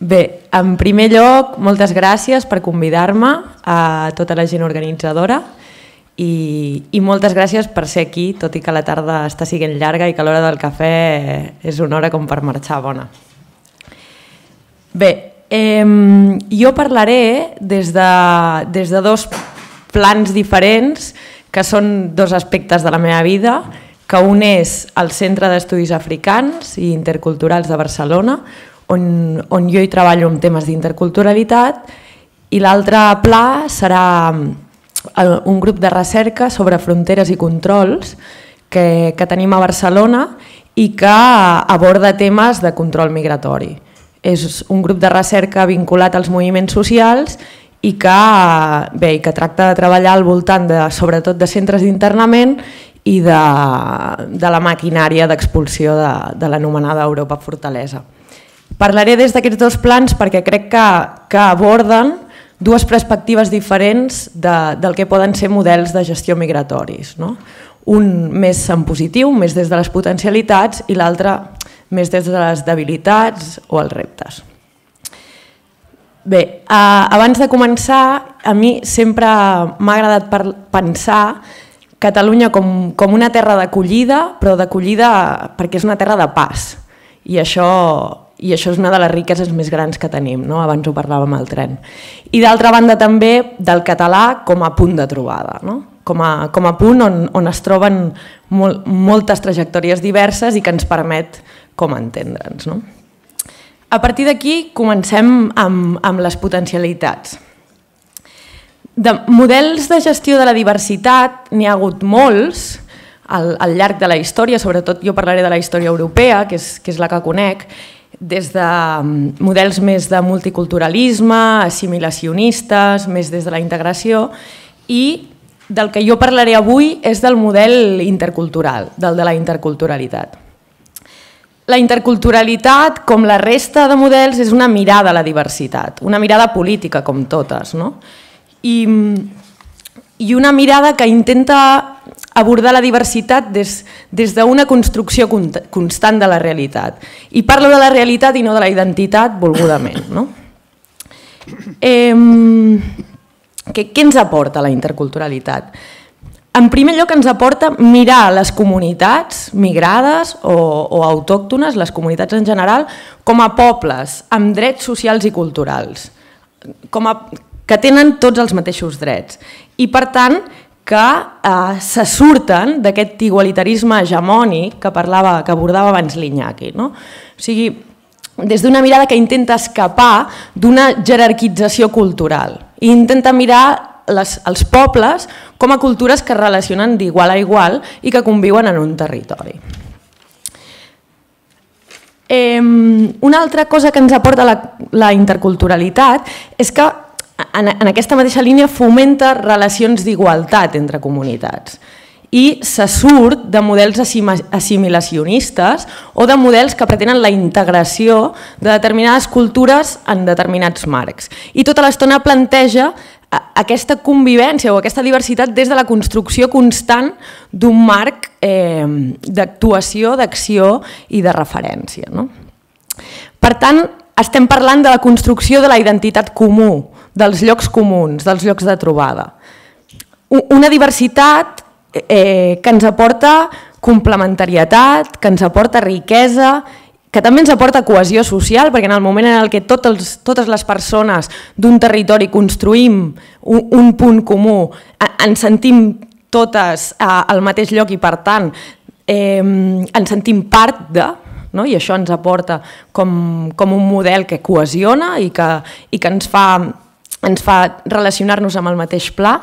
Bé, en primer lloc, moltes gràcies per convidar-me a tota la gent organitzadora i moltes gràcies per ser aquí, tot i que la tarda està sent llarga i que l'hora del cafè és una hora com per marxar bona. Bé, jo parlaré des de dos plans diferents, que són dos aspectes de la meva vida, que un és el Centre d'Estudis Africans i Interculturals de Barcelona, on jo hi treballo en temes d'interculturalitat, i l'altre pla serà un grup de recerca sobre fronteres i controls que tenim a Barcelona i que aborda temes de control migratori. És un grup de recerca vinculat als moviments socials i que tracta de treballar al voltant sobretot de centres d'internament i de la maquinària d'expulsió de l'anomenada Europa Fortalesa. Parlaré des d'aquests dos plans perquè crec que aborden dues perspectives diferents del que poden ser models de gestió migratoris. Un més en positiu, més des de les potencialitats, i l'altre més des de les debilitats o els reptes. Bé, abans de començar, a mi sempre m'ha agradat pensar Catalunya com una terra d'acollida, però d'acollida perquè és una terra de pas. I això és una de les riqueses més grans que tenim, abans ho parlàvem al tren. I d'altra banda també del català com a punt de trobada, com a punt on es troben moltes trajectòries diverses i que ens permet com entendre'ns. A partir d'aquí comencem amb les potencialitats. De models de gestió de la diversitat n'hi ha hagut molts al llarg de la història, sobretot jo parlaré de la història europea, que és la que conec, des de models més de multiculturalisme, assimilacionistes, més des de la integració, i del que jo parlaré avui és del model intercultural, del de la interculturalitat. La interculturalitat, com la resta de models, és una mirada a la diversitat, una mirada política com totes, i una mirada que intenta abordar la diversitat des d'una construcció constant de la realitat. I parlo de la realitat i no de la identitat volgudament. Què ens aporta la interculturalitat? En primer lloc ens aporta mirar les comunitats migrades o autòctones, les comunitats en general, com a pobles amb drets socials i culturals, que tenen tots els mateixos drets. I per tant, que se surten d'aquest igualitarisme hegemònic que abordava abans l'Iñaki. O sigui, des d'una mirada que intenta escapar d'una jerarquització cultural i intenta mirar els pobles com a cultures que es relacionen d'igual a igual i que conviuen en un territori. Una altra cosa que ens aporta la interculturalitat és que en aquesta mateixa línia fomenta relacions d'igualtat entre comunitats i se surt de models assimilacionistes o de models que pretenen la integració de determinades cultures en determinats marcs. I tota l'estona planteja aquesta convivència o aquesta diversitat des de la construcció constant d'un marc d'actuació, d'acció i de referència. Per tant, estem parlant de la construcció de la identitat comú, dels llocs comuns, dels llocs de trobada. Una diversitat que ens aporta complementarietat, que ens aporta riquesa, que també ens aporta cohesió social, perquè en el moment en què totes les persones d'un territori construïm un punt comú, ens sentim totes al mateix lloc i per tant ens sentim part de, i això ens aporta com un model que cohesiona i que ens fa relacionar-nos amb el mateix pla,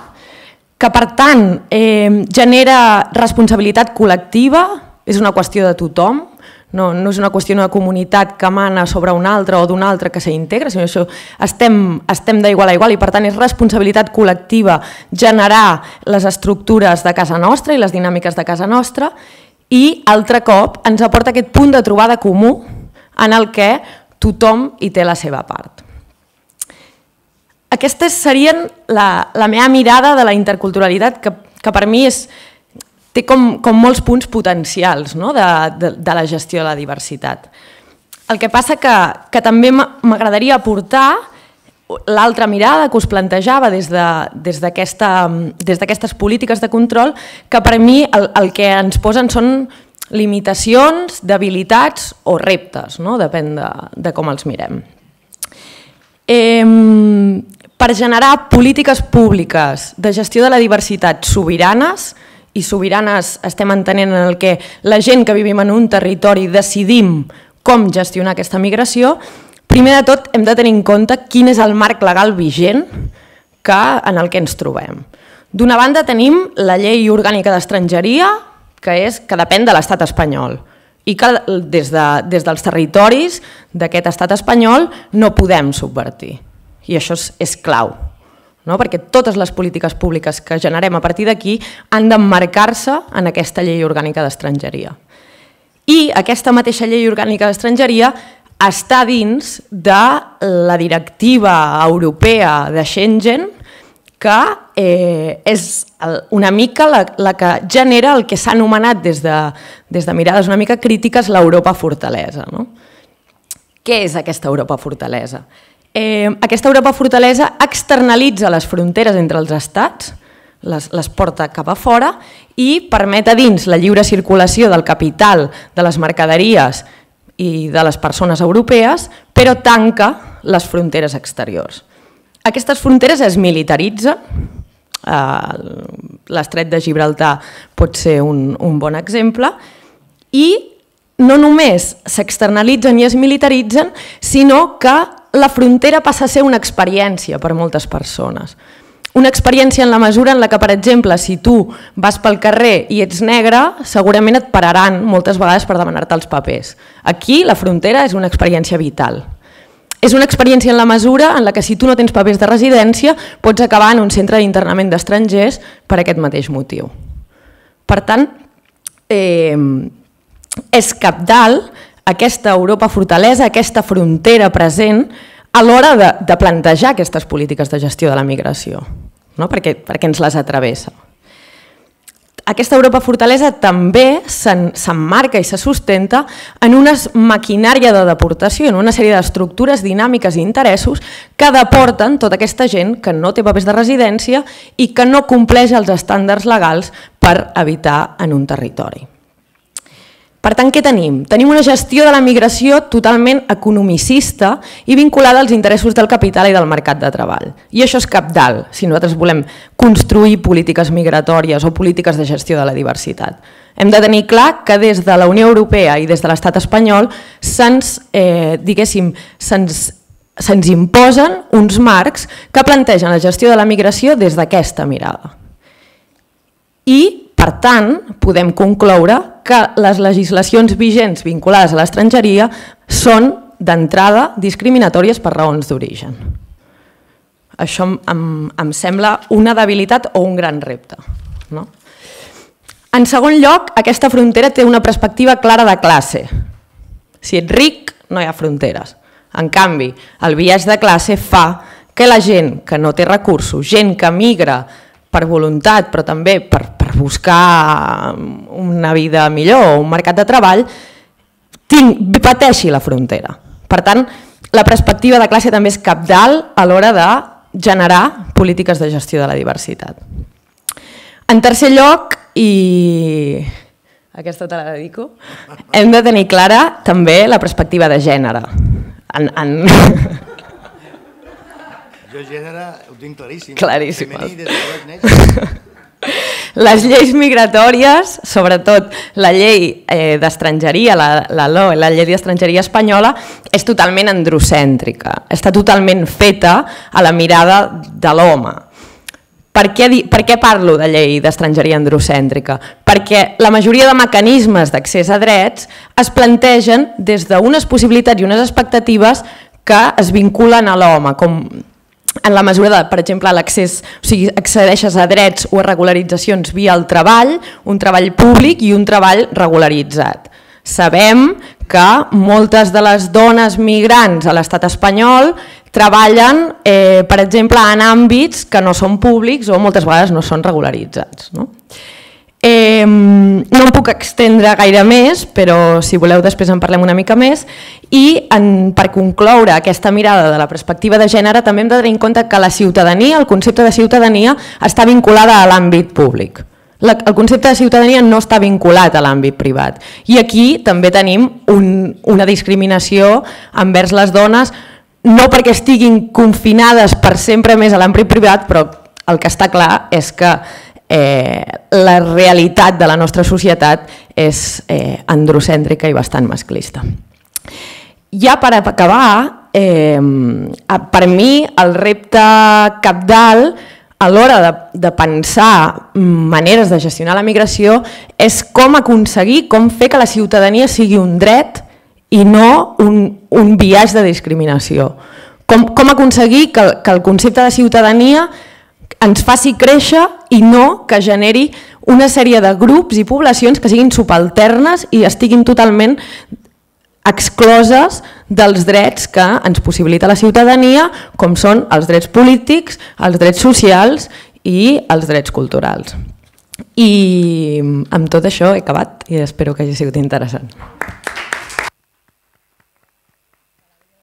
que per tant genera responsabilitat col·lectiva, és una qüestió de tothom, no és una qüestió d'una comunitat que emana sobre una altra o d'una altra que s'integra, sinó que estem d'igual a igual i per tant és responsabilitat col·lectiva generar les estructures de casa nostra i les dinàmiques de casa nostra i altre cop ens aporta aquest punt de trobada comú en el que tothom hi té la seva part. Aquestes serien la meva mirada de la interculturalitat, que per mi té com molts punts potencials de la gestió de la diversitat. El que passa que també m'agradaria aportar l'altra mirada que us plantejava des d'aquestes polítiques de control, que per mi el que ens posen són limitacions, debilitats o reptes, no? Depèn de com els mirem. Per generar polítiques públiques de gestió de la diversitat sobiranes, i sobiranes estem entenent en el que la gent que vivim en un territori decidim com gestionar aquesta migració, primer de tot hem de tenir en compte quin és el marc legal vigent en el que ens trobem. D'una banda tenim la llei orgànica d'estrangeria, que depèn de l'estat espanyol i que des dels territoris d'aquest estat espanyol no podem subvertir. I això és clau, perquè totes les polítiques públiques que generem a partir d'aquí han d'emmarcar-se en aquesta llei orgànica d'estrangeria. I aquesta mateixa llei orgànica d'estrangeria està dins de la directiva europea de Schengen, que és una mica la que genera el que s'ha anomenat des de mirades una mica crítiques l'Europa fortalesa. Què és aquesta Europa fortalesa? Aquesta Europa fortalesa externalitza les fronteres entre els estats, les porta cap a fora i permet a dins la lliure circulació del capital, de les mercaderies i de les persones europees, però tanca les fronteres exteriors. Aquestes fronteres es militaritzen, l'estret de Gibraltar pot ser un bon exemple, i no només s'externalitzen i es militaritzen, sinó que la frontera passa a ser una experiència per a moltes persones. Una experiència en la mesura en la que, per exemple, si tu vas pel carrer i ets negre, segurament et pararan moltes vegades per demanar-te els papers. Aquí la frontera és una experiència vital. És una experiència en la mesura en la que si tu no tens papers de residència pots acabar en un centre d'internament d'estrangers per aquest mateix motiu. Per tant, és cabdal aquesta Europa fortalesa, aquesta frontera present a l'hora de plantejar aquestes polítiques de gestió de la migració, perquè ens les atravessa. Aquesta Europa fortalesa també s'emmarca i se sustenta en una maquinària de deportació, en una sèrie d'estructures dinàmiques i interessos que deporten tota aquesta gent que no té papers de residència i que no compleix els estàndards legals per habitar en un territori. Per tant, què tenim? Tenim una gestió de la migració totalment economicista i vinculada als interessos del capital i del mercat de treball. I això és cabdal, si nosaltres volem construir polítiques migratòries o polítiques de gestió de la diversitat. Hem de tenir clar que des de la Unió Europea i des de l'estat espanyol se'ns imposen uns marcs que plantegen la gestió de la migració des d'aquesta mirada. I, per tant, podem concloure que les legislacions vigents vinculades a l'estrangeria són, d'entrada, discriminatòries per raons d'origen. Això em sembla una debilitat o un gran repte. En segon lloc, aquesta frontera té una perspectiva clara de classe. Si ets ric, no hi ha fronteres. En canvi, el biaix de classe fa que la gent que no té recursos, gent que migra per voluntat, però també per buscar una vida millor o un mercat de treball, pateixi la frontera. Per tant, la perspectiva de classe també és cabdal a l'hora de generar polítiques de gestió de la diversitat. En tercer lloc, i aquesta te la dedico, hem de tenir clara també la perspectiva de gènere. Jo gènere ho tinc claríssim. Claríssim. Femení des de neix. Les lleis migratòries, sobretot la llei d'estrangeria, la LOE, la llei d'estrangeria espanyola, és totalment androcèntrica, està totalment feta a la mirada de l'home. Per què parlo de llei d'estrangeria androcèntrica? Perquè la majoria de mecanismes d'accés a drets es plantegen des d'unes possibilitats i unes expectatives que es vinculen a l'home, com en la mesura de, per exemple, l'accés, o sigui, accedeixes a drets o a regularitzacions via el treball, un treball públic i un treball regularitzat. Sabem que moltes de les dones migrants a l'estat espanyol treballen, per exemple, en àmbits que no són públics o moltes vegades no són regularitzats. No em puc extendre gaire més, però si voleu després en parlem una mica més. I per concloure aquesta mirada de la perspectiva de gènere també hem de tenir en compte que la ciutadania, el concepte de ciutadania, està vinculada a l'àmbit públic. El concepte de ciutadania no està vinculat a l'àmbit privat. I aquí també tenim una discriminació envers les dones, no perquè estiguin confinades per sempre més a l'àmbit privat, però el que està clar és que la realitat de la nostra societat és androcèntrica i bastant masclista. Ja per acabar, per mi el repte cabdal a l'hora de pensar maneres de gestionar la migració és com aconseguir, com fer que la ciutadania sigui un dret i no un biaix de discriminació. Com aconseguir que el concepte de ciutadania ens faci créixer i no que generi una sèrie de grups i poblacions que siguin subalternes i estiguin totalment excloses dels drets que ens possibilita la ciutadania, com són els drets polítics, els drets socials i els drets culturals. I amb tot això he acabat i espero que hagi sigut interessant.